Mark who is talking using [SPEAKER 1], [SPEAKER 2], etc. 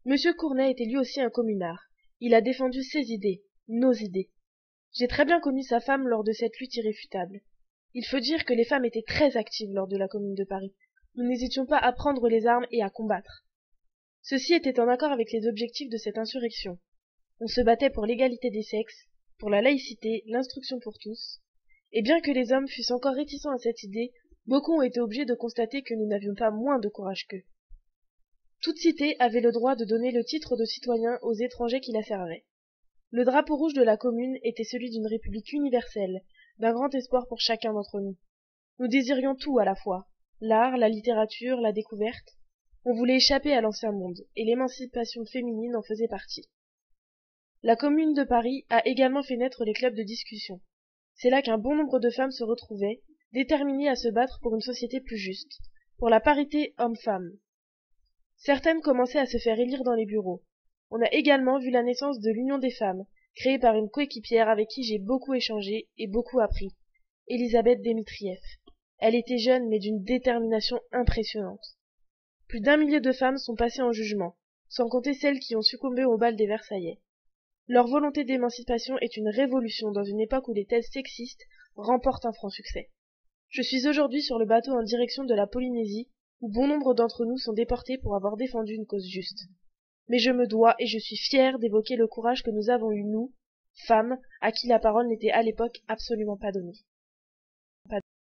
[SPEAKER 1] Monsieur Cournet était lui aussi un communard. Il a défendu ses idées, nos idées. J'ai très bien connu sa femme lors de cette lutte irréfutable. Il faut dire que les femmes étaient très actives lors de la Commune de Paris. Nous n'hésitions pas à prendre les armes et à combattre. Ceci était en accord avec les objectifs de cette insurrection. On se battait pour l'égalité des sexes, pour la laïcité, l'instruction pour tous. Et bien que les hommes fussent encore réticents à cette idée, beaucoup ont été obligés de constater que nous n'avions pas moins de courage qu'eux. Toute cité avait le droit de donner le titre de citoyen aux étrangers qui la servaient. Le drapeau rouge de la Commune était celui d'une république universelle, d'un grand espoir pour chacun d'entre nous. Nous désirions tout à la fois, l'art, la littérature, la découverte. On voulait échapper à l'ancien monde, et l'émancipation féminine en faisait partie. La Commune de Paris a également fait naître les clubs de discussion. C'est là qu'un bon nombre de femmes se retrouvaient, déterminées à se battre pour une société plus juste, pour la parité homme-femme. Certaines commençaient à se faire élire dans les bureaux. On a également vu la naissance de l'Union des femmes, créée par une coéquipière avec qui j'ai beaucoup échangé et beaucoup appris, Elisabeth Demitrieff. Elle était jeune mais d'une détermination impressionnante. Plus d'1 millier de femmes sont passées en jugement, sans compter celles qui ont succombé au bal des Versaillais. Leur volonté d'émancipation est une révolution dans une époque où les thèses sexistes remportent un franc succès. Je suis aujourd'hui sur le bateau en direction de la Polynésie, où bon nombre d'entre nous sont déportés pour avoir défendu une cause juste. Mais je me dois et je suis fière d'évoquer le courage que nous avons eu, nous, femmes, à qui la parole n'était à l'époque absolument pas donnée.